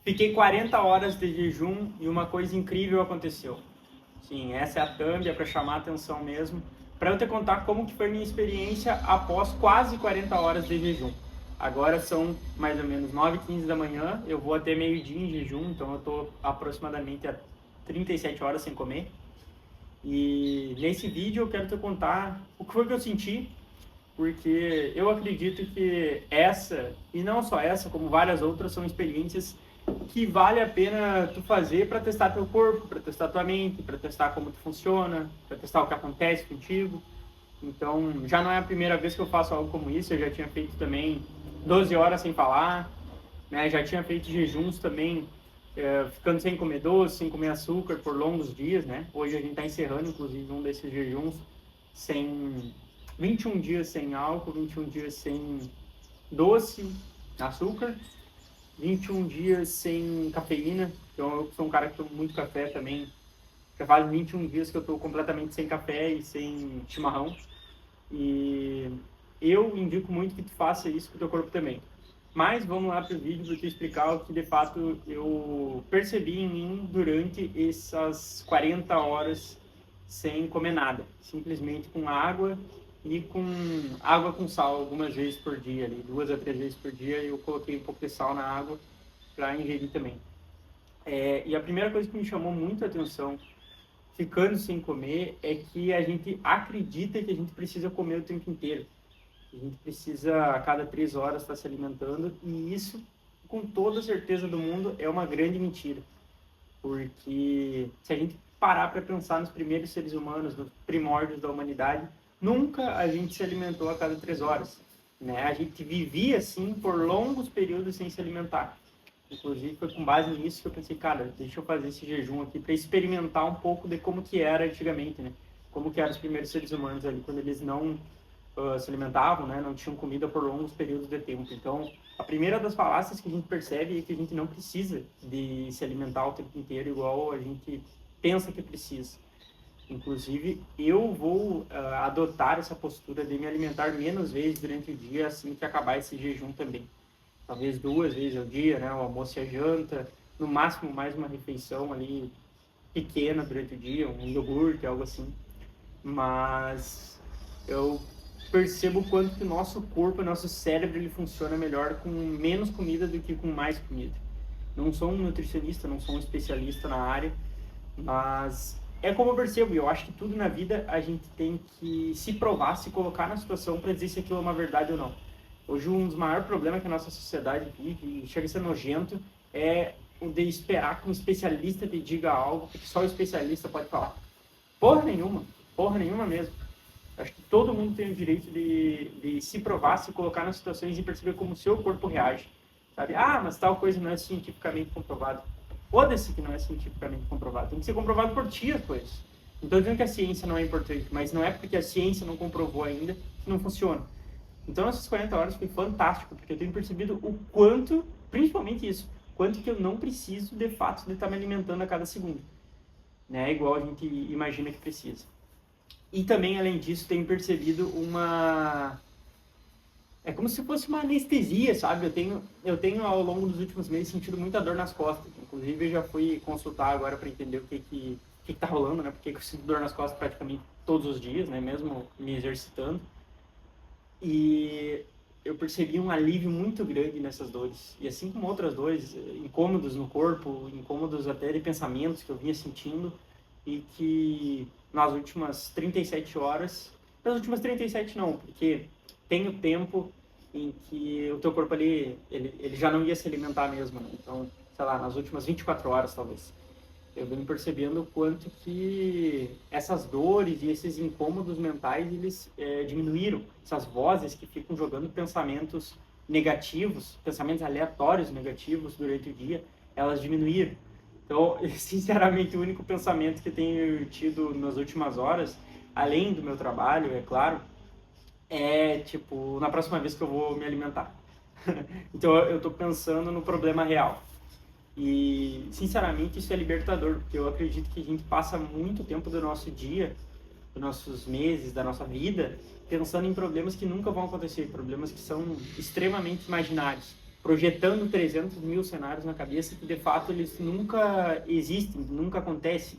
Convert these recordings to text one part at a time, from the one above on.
Fiquei 40 horas de jejum e uma coisa incrível aconteceu. Sim, essa é a thumb, é para chamar a atenção mesmo, para eu te contar como que foi minha experiência após quase 40 horas de jejum. Agora são mais ou menos 9h15 da manhã, eu vou até meio-dia em jejum, então eu estou aproximadamente a 37 horas sem comer. E nesse vídeo eu quero te contar o que foi que eu senti, porque eu acredito que essa, e não só essa, como várias outras, são experiências que vale a pena tu fazer para testar teu corpo, para testar tua mente, para testar como tu funciona, para testar o que acontece contigo. Então, já não é a primeira vez que eu faço algo como isso, eu já tinha feito também 12 horas sem falar, né? Já tinha feito jejuns também, ficando sem comer doce, sem comer açúcar por longos dias, né? Hoje a gente está encerrando, inclusive, um desses jejuns sem 21 dias sem álcool, 21 dias sem doce, açúcar, 21 dias sem cafeína. Então eu sou um cara que tomo muito café também. Já faz 21 dias que eu estou completamente sem café e sem chimarrão. E eu indico muito que tu faça isso com o teu corpo também. Mas vamos lá para o vídeo para te explicar o que de fato eu percebi em mim durante essas 40 horas sem comer nada. Simplesmente com água e com água com sal algumas vezes por dia, ali, 2 a 3 vezes por dia, eu coloquei um pouco de sal na água para ingerir também. E a primeira coisa que me chamou muito a atenção, ficando sem comer, é que a gente acredita que a gente precisa comer o tempo inteiro. A gente precisa, a cada 3 horas, estar se alimentando, e isso, com toda certeza do mundo, é uma grande mentira. Porque se a gente parar para pensar nos primeiros seres humanos, nos primórdios da humanidade, nunca a gente se alimentou a cada 3 horas. Né? A gente vivia, assim, por longos períodos sem se alimentar. Inclusive, foi com base nisso que eu pensei, cara, deixa eu fazer esse jejum aqui para experimentar um pouco de como que era antigamente, né? Como que eram os primeiros seres humanos ali, quando eles não se alimentavam, né? Não tinham comida por longos períodos de tempo. Então, a primeira das falácias que a gente percebe é que a gente não precisa de se alimentar o tempo inteiro igual a gente pensa que precisa. Inclusive, eu vou adotar essa postura de me alimentar menos vezes durante o dia assim que acabar esse jejum também. Talvez 2 vezes ao dia, né? O almoço e a janta, no máximo mais uma refeição ali pequena durante o dia, um iogurte, algo assim. Mas eu percebo o quanto que o nosso corpo, o nosso cérebro, ele funciona melhor com menos comida do que com mais comida. Não sou um nutricionista, não sou um especialista na área, mas é como eu percebo, e eu acho que tudo na vida a gente tem que se provar, se colocar na situação para dizer se aquilo é uma verdade ou não. Hoje um dos maiores problemas que a nossa sociedade vive, e chega a ser nojento, é o de esperar que um especialista te diga algo, porque só o especialista pode falar. Porra nenhuma mesmo. Acho que todo mundo tem o direito de se provar, se colocar nas situações e perceber como o seu corpo reage. Sabe? Ah, mas tal coisa não é cientificamente comprovado. Foda-se que não é cientificamente comprovado. Tem que ser comprovado por ti as coisas. Não estou dizendo que a ciência não é importante, mas não é porque a ciência não comprovou ainda que não funciona. Então, essas 40 horas foi fantástico, porque eu tenho percebido o quanto, principalmente isso, quanto que eu não preciso, de fato, de estar me alimentando a cada segundo. Né? Igual a gente imagina que precisa. E também, além disso, tenho percebido uma... É como se fosse uma anestesia, sabe? Eu tenho ao longo dos últimos meses sentido muita dor nas costas. Inclusive, eu já fui consultar agora para entender o que tá rolando, né? Porque eu sinto dor nas costas praticamente todos os dias, né? Mesmo me exercitando. E eu percebi um alívio muito grande nessas dores. E assim como outras dores, incômodos no corpo, incômodos até de pensamentos que eu vinha sentindo, e que nas últimas 37 horas, nas últimas 37 não, porque tem o tempo em que o teu corpo ali, ele já não ia se alimentar mesmo, né? Então, sei lá, nas últimas 24 horas talvez, eu venho percebendo o quanto que essas dores e esses incômodos mentais, eles diminuíram. Essas vozes que ficam jogando pensamentos negativos, pensamentos aleatórios negativos durante o dia, elas diminuíram. Então, sinceramente, o único pensamento que tenho tido nas últimas horas, além do meu trabalho, é claro, é, tipo, na próxima vez que eu vou me alimentar. Então, eu tô pensando no problema real. E, sinceramente, isso é libertador, porque eu acredito que a gente passa muito tempo do nosso dia, dos nossos meses, da nossa vida, pensando em problemas que nunca vão acontecer, problemas que são extremamente imaginários. projetando 300 mil cenários na cabeça que de fato eles nunca existem, nunca acontecem.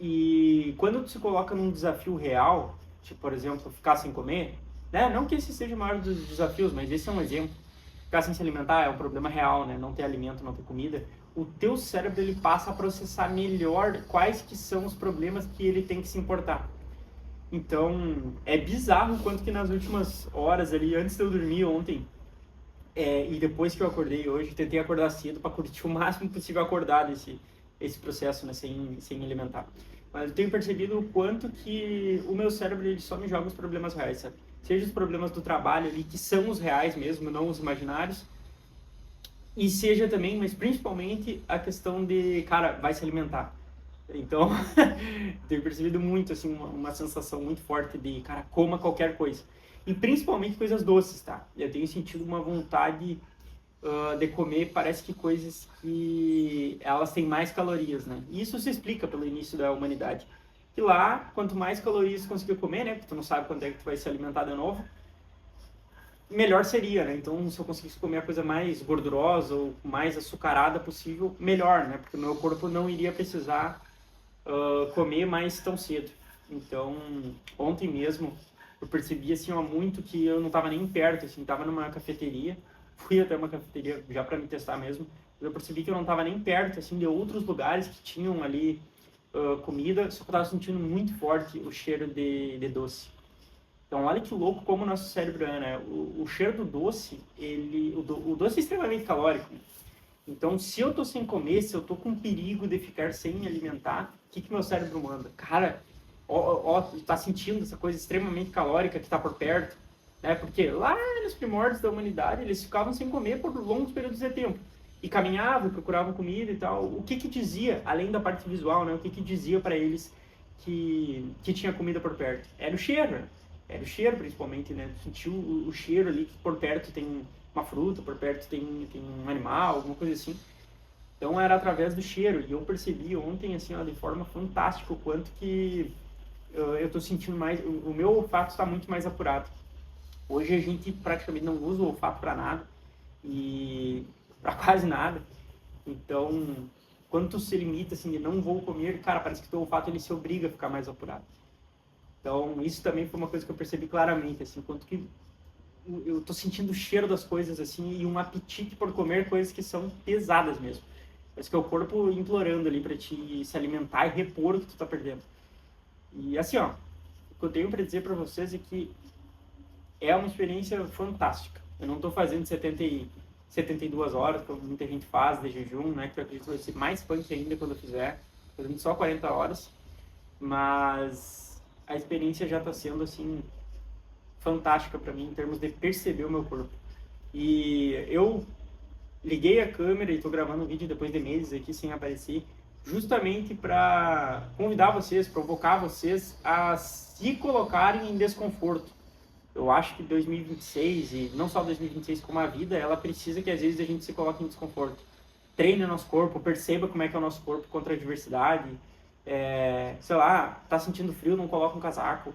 E quando tu se coloca num desafio real, tipo, por exemplo, ficar sem comer, né? Não que esse seja o maior dos desafios, mas esse é um exemplo. Ficar sem se alimentar é um problema real, né? Não ter alimento, não ter comida. O teu cérebro, ele passa a processar melhor quais que são os problemas que ele tem que se importar. Então, é bizarro o quanto que nas últimas horas ali, antes de eu dormir ontem, e depois que eu acordei hoje, tentei acordar cedo para curtir o máximo possível acordar esse processo, né, sem me alimentar. Mas eu tenho percebido o quanto que o meu cérebro ele só me joga os problemas reais, sabe? Seja os problemas do trabalho ali, que são os reais mesmo, não os imaginários, e seja também, mas principalmente, a questão de, cara, vai se alimentar. Então, tenho percebido muito, assim, uma sensação muito forte de, cara, coma qualquer coisa. E principalmente coisas doces, tá? Eu tenho sentido uma vontade de comer, parece que coisas que elas têm mais calorias, né? E isso se explica pelo início da humanidade. Que lá, quanto mais calorias tu conseguir comer, né? Porque tu não sabe quando é que tu vai se alimentar de novo, melhor seria, né? Então, se eu conseguisse comer a coisa mais gordurosa ou mais açucarada possível, melhor, né? Porque o meu corpo não iria precisar comer mais tão cedo. Então, ontem mesmo, eu percebi, assim, ó, muito que eu não estava nem perto, assim, estava numa cafeteria, fui até uma cafeteria já para me testar mesmo, mas eu percebi que eu não estava nem perto, assim, de outros lugares que tinham ali comida, só que eu estava sentindo muito forte o cheiro de doce. Então, olha que louco como o nosso cérebro é, né? O cheiro do doce, o doce é extremamente calórico, né? Então, se eu tô sem comer, se eu tô com perigo de ficar sem me alimentar, o que meu cérebro manda? Cara, tá sentindo essa coisa extremamente calórica que tá por perto, né? Porque lá nos primórdios da humanidade, eles ficavam sem comer por longos períodos de tempo. E caminhavam, procuravam comida e tal. O que dizia, além da parte visual, né? O que dizia para eles que tinha comida por perto? Era o cheiro, né? Era o cheiro, principalmente, né? Sentiu o cheiro ali, que por perto tem uma fruta, por perto tem um animal, alguma coisa assim. Então era através do cheiro. E eu percebi ontem, assim, ó, de forma fantástica, o quanto que eu tô sentindo mais... O meu olfato está muito mais apurado. Hoje a gente praticamente não usa o olfato para nada. E para quase nada. Então, quando tu se limita, assim, de não vou comer, cara, parece que teu olfato ele se obriga a ficar mais apurado. Então, isso também foi uma coisa que eu percebi claramente, assim, quanto que eu tô sentindo o cheiro das coisas, assim, e um apetite por comer coisas que são pesadas mesmo. Parece que é o corpo implorando ali para te se alimentar e repor o que tu tá perdendo. E assim, ó, o que eu tenho para dizer para vocês é que é uma experiência fantástica. Eu não tô fazendo 72 horas, como muita gente faz de jejum, né, que eu acredito que vai ser mais punk ainda quando eu fizer, fazendo só 40 horas, mas a experiência já está sendo, assim, fantástica para mim em termos de perceber o meu corpo. E eu liguei a câmera e estou gravando um vídeo depois de meses aqui sem aparecer, justamente para convidar vocês, provocar vocês a se colocarem em desconforto. Eu acho que 2026, e não só 2026, como a vida, ela precisa que às vezes a gente se coloque em desconforto. Treine o nosso corpo, perceba como é que é o nosso corpo contra a adversidade. Sei lá, tá sentindo frio, não coloca um casaco.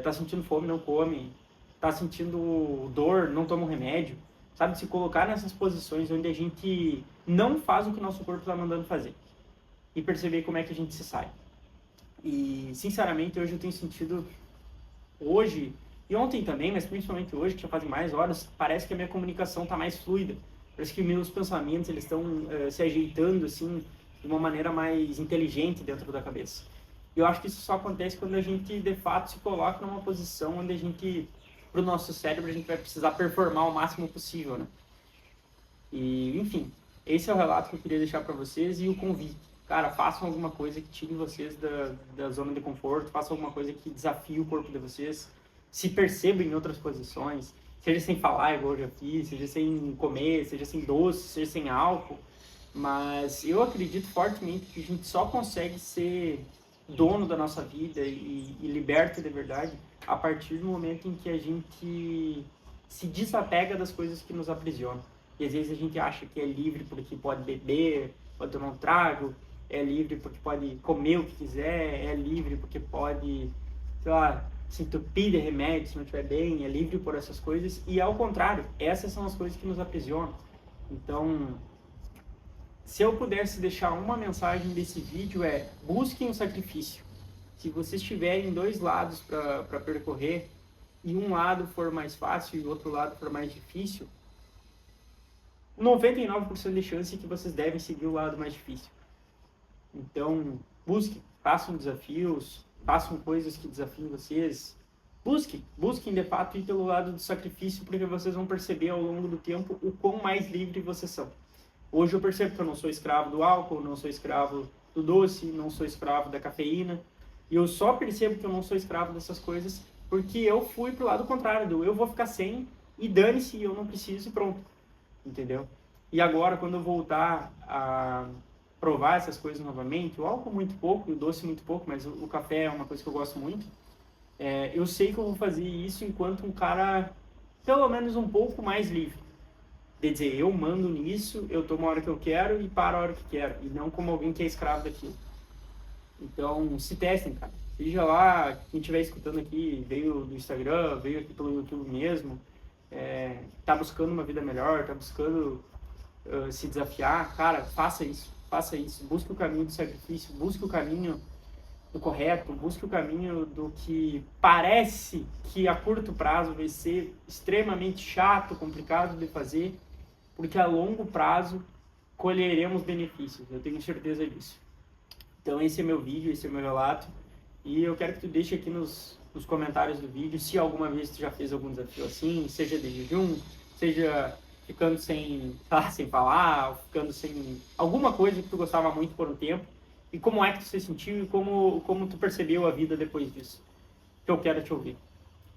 Tá sentindo fome, não come. Tá sentindo dor, não toma um remédio. Sabe, se colocar nessas posições onde a gente não faz o que o nosso corpo tá mandando fazer. E perceber como é que a gente se sai. E, sinceramente, hoje eu tenho sentido... Hoje, e ontem também, mas principalmente hoje, que já fazem mais horas, parece que a minha comunicação tá mais fluida. Parece que meus pensamentos, eles estão se ajeitando, assim, de uma maneira mais inteligente dentro da cabeça. E eu acho que isso só acontece quando a gente, de fato, se coloca numa posição onde a gente, pro nosso cérebro, a gente vai precisar performar o máximo possível, né? E, enfim, esse é o relato que eu queria deixar para vocês e o convite. Cara, façam alguma coisa que tire vocês da zona de conforto, façam alguma coisa que desafie o corpo de vocês, se percebam em outras posições, seja sem falar, igual eu já fiz, seja sem comer, seja sem doce, seja sem álcool. Mas eu acredito fortemente que a gente só consegue ser dono da nossa vida e liberto de verdade a partir do momento em que a gente se desapega das coisas que nos aprisionam. E às vezes a gente acha que é livre porque pode beber, pode tomar um trago, é livre porque pode comer o que quiser, é livre porque pode, sei lá, se entupir de remédio, se não estiver bem, é livre por essas coisas. E ao contrário, essas são as coisas que nos aprisionam. Então, se eu pudesse deixar uma mensagem desse vídeo busquem o sacrifício. Se vocês tiverem dois lados para percorrer, e um lado for mais fácil e o outro lado for mais difícil, 99% de chance que vocês devem seguir o lado mais difícil. Então, busquem, façam desafios, façam coisas que desafiem vocês. Busquem de fato ir pelo lado do sacrifício, porque vocês vão perceber ao longo do tempo o quão mais livre vocês são. Hoje eu percebo que eu não sou escravo do álcool, não sou escravo do doce, não sou escravo da cafeína. E eu só percebo que eu não sou escravo dessas coisas porque eu fui pro lado contrário, eu vou ficar sem e dane-se, eu não preciso e pronto. Entendeu? E agora, quando eu voltar a provar essas coisas novamente, o álcool muito pouco, o doce muito pouco, mas o café é uma coisa que eu gosto muito, eu sei que eu vou fazer isso enquanto um cara, pelo menos um pouco mais livre. De dizer, eu mando nisso, eu tomo a hora que eu quero e paro a hora que quero, e não como alguém que é escravo daquilo. Então, se testem, cara. Seja lá, quem estiver escutando aqui, veio do Instagram, veio aqui pelo YouTube mesmo, tá buscando uma vida melhor, tá buscando se desafiar, cara, faça isso. Busque o caminho do sacrifício, busque o caminho do correto, busque o caminho do que parece que a curto prazo vai ser extremamente chato, complicado de fazer, porque a longo prazo colheremos benefícios, eu tenho certeza disso. Então esse é meu vídeo, esse é meu relato, e eu quero que tu deixe aqui nos comentários do vídeo se alguma vez tu já fez algum desafio assim, seja de jejum, seja ficando sem falar, ou ficando sem alguma coisa que tu gostava muito por um tempo, e como é que tu se sentiu e como tu percebeu a vida depois disso, que eu quero te ouvir.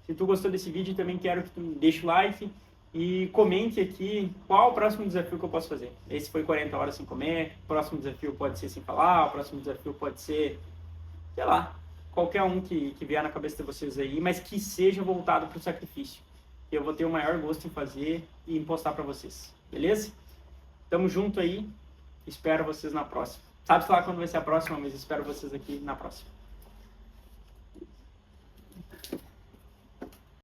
Se tu gostou desse vídeo, também quero que tu deixe o like e comente aqui qual o próximo desafio que eu posso fazer. Esse foi 40 horas sem comer, o próximo desafio pode ser sem falar, o próximo desafio pode ser, sei lá, qualquer um que vier na cabeça de vocês aí, mas que seja voltado para o sacrifício. Eu vou ter o maior gosto em fazer e em postar para vocês, beleza? Tamo junto aí, espero vocês na próxima. Sabe lá quando vai ser a próxima, mas espero vocês aqui na próxima.